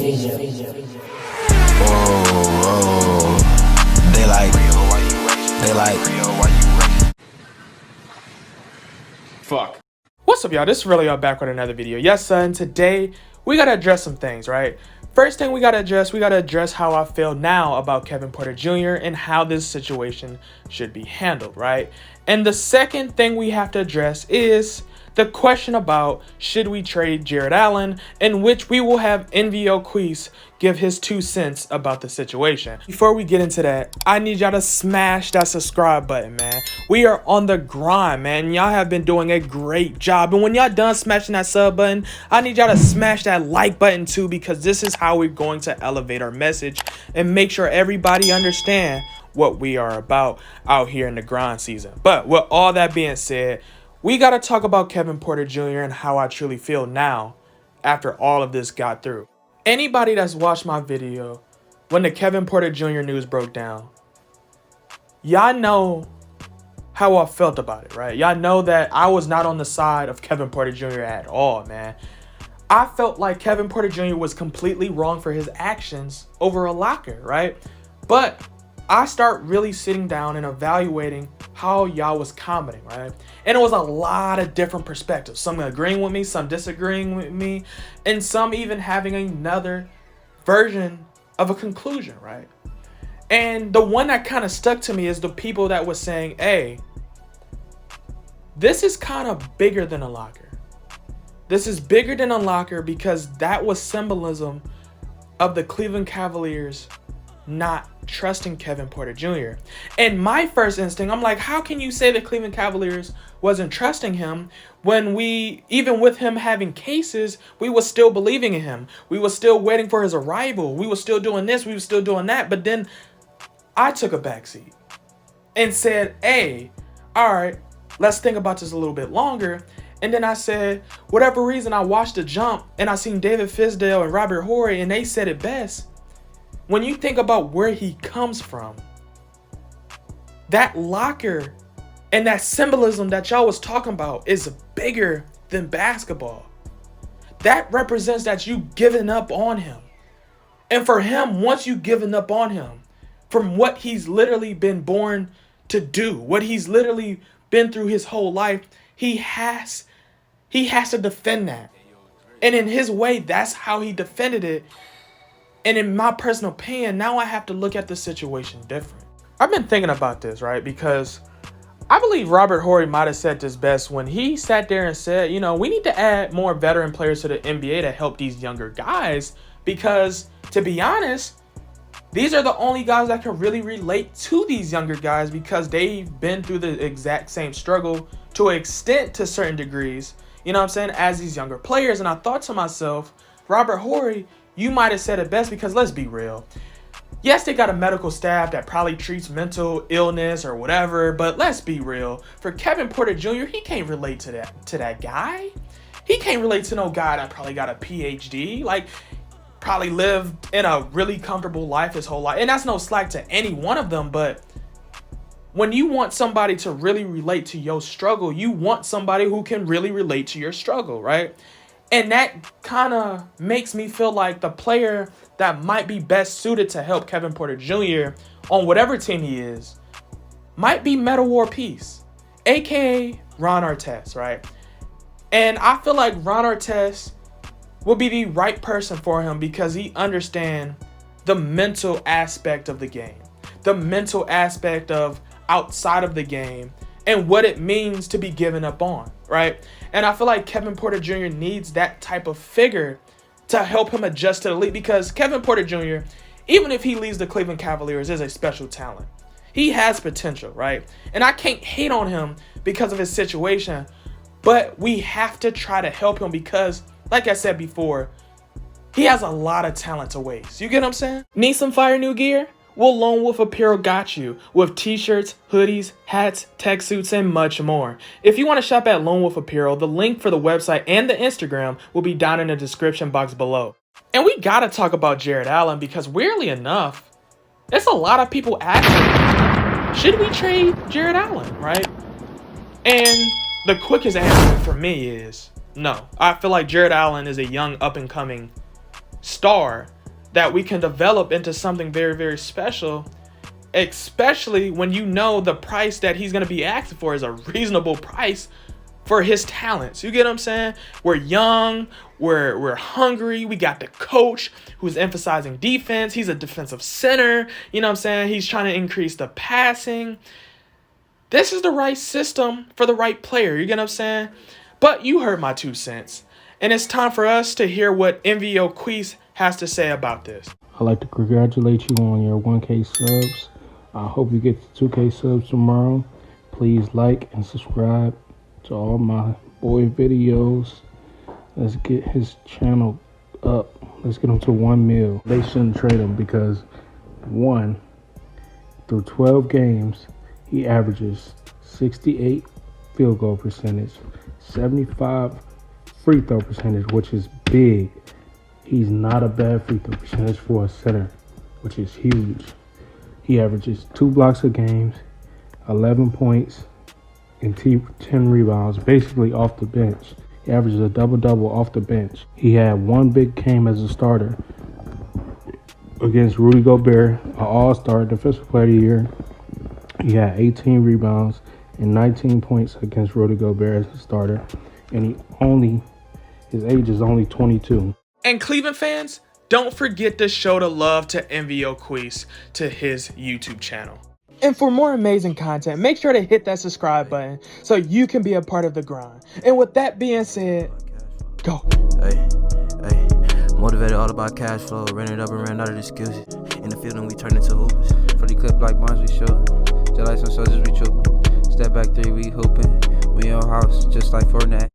Whoa, they like. Fuck. What's up, y'all? This is Relly back with another video. Yes, son. Today we gotta address some things, right? First thing we gotta address how I feel now about Kevin Porter Jr. and how this situation should be handled, right? And the second thing we have to address is the question about should we trade Jarrett Allen, in which we will have NVO Quiz give his 2 cents about the situation. Before we get into that, I need y'all to smash that subscribe button, man. We are on the grind, man. Y'all have been doing a great job. And when y'all done smashing that sub button, I need y'all to smash that like button too, because this is how we're going to elevate our message and make sure everybody understand what we are about out here in the grind season. But with all that being said, we got to talk about Kevin Porter Jr. and how I truly feel now after all of this got through. Anybody that's watched my video when the Kevin Porter Jr. news broke down, y'all know how I felt about it, right? Y'all know that I was not on the side of Kevin Porter Jr. at all, man. I felt like Kevin Porter Jr. was completely wrong for his actions over a locker, right? But I start really sitting down and evaluating how y'all was commenting, right? And it was a lot of different perspectives. Some agreeing with me, some disagreeing with me, and some even having another version of a conclusion, right? And the one that kind of stuck to me is the people that was saying, hey, this is kind of bigger than a locker. This is bigger than a locker because that was symbolism of the Cleveland Cavaliers not trusting Kevin Porter Jr. And my first instinct, I'm like, how can you say the Cleveland Cavaliers wasn't trusting him when we, even with him having cases, we was still believing in him. We was still waiting for his arrival. We was still doing this. We was still doing that. But then I took a backseat and said, hey, all right, let's think about this a little bit longer. And then I said, whatever reason, I watched the jump and I seen David Fizdale and Robert Horry, and they said it best. When you think about where he comes from, that locker and that symbolism that y'all was talking about is bigger than basketball. That represents that you given up on him. And for him, once you given up on him, from what he's literally been born to do, what he's literally been through his whole life, he has to defend that. And in his way, that's how he defended it. And in my personal opinion, now I have to look at the situation different. I've been thinking about this, right? Because I believe Robert Horry might have said this best when he sat there and said, you know, we need to add more veteran players to the NBA to help these younger guys. Because to be honest, these are the only guys that can really relate to these younger guys because they've been through the exact same struggle to an extent, to certain degrees, you know what I'm saying, as these younger players. And I thought to myself, Robert Horry, you might have said it best because let's be real. Yes, they got a medical staff that probably treats mental illness or whatever, but let's be real. For Kevin Porter Jr., he can't relate to that guy. He can't relate to no guy that probably got a PhD, like probably lived in a really comfortable life his whole life. And that's no slack to any one of them, but when you want somebody to really relate to your struggle, you want somebody who can really relate to your struggle, right? And that kind of makes me feel like the player that might be best suited to help Kevin Porter Jr. on whatever team he is might be Metta World Peace, aka Ron Artest, right? And I feel like Ron Artest will be the right person for him because he understands the mental aspect of the game, the mental aspect of outside of the game, and what it means to be given up on, right? And I feel like Kevin Porter Jr. needs that type of figure to help him adjust to the league because Kevin Porter Jr., even if he leaves the Cleveland Cavaliers, is a special talent. He has potential, right? And I can't hate on him because of his situation, but we have to try to help him because, like I said before, he has a lot of talent to waste. You get what I'm saying? Need some fire new gear? Well, Lone Wolf Apparel got you with t-shirts, hoodies, hats, tech suits, and much more. If you want to shop at Lone Wolf Apparel, the link for the website and the Instagram will be down in the description box below. And we got to talk about Jarrett Allen because weirdly enough, there's a lot of people asking, should we trade Jarrett Allen, right? And the quickest answer for me is no. I feel like Jarrett Allen is a young up-and-coming star that we can develop into something very, very special, especially when you know the price that he's going to be asking for is a reasonable price for his talents. You get what I'm saying? We're young, we're hungry, we got the coach who's emphasizing defense. He's a defensive center, you know what I'm saying? He's trying to increase the passing. This is the right system for the right player, you get what I'm saying? But you heard my 2 cents. And it's time for us to hear what NVO Queese has to say about this. I'd like to congratulate you on your 1K subs. I hope you get to 2K subs tomorrow. Please like and subscribe to all my boy videos. Let's get his channel up. Let's get him to 1 mil. They shouldn't trade him because 1 through 12 games, he averages 68 field goal percentage, 75 free throw percentage, which is big. He's not a bad free throw percentage for a center, which is huge. He averages 2 blocks a game, 11 points, and 10 rebounds, basically off the bench. He averages a double-double off the bench. He had 1 big game as a starter against Rudy Gobert, an all-star defensive player of the year. He had 18 rebounds and 19 points against Rudy Gobert as a starter. And his age is only 22. And Cleveland fans, don't forget to show the love to NVO Queese to his YouTube channel. And for more amazing content, make sure to hit that subscribe button so you can be a part of the grind. And with that being said, go. Hey, motivated all about cash flow, ran it up and ran out of excuses. In the field and we turned into hoopers. For the clip like bonds we shoot. Just like some soldiers we trooping. Step back 3, we hooping. We on house just like Fortnite.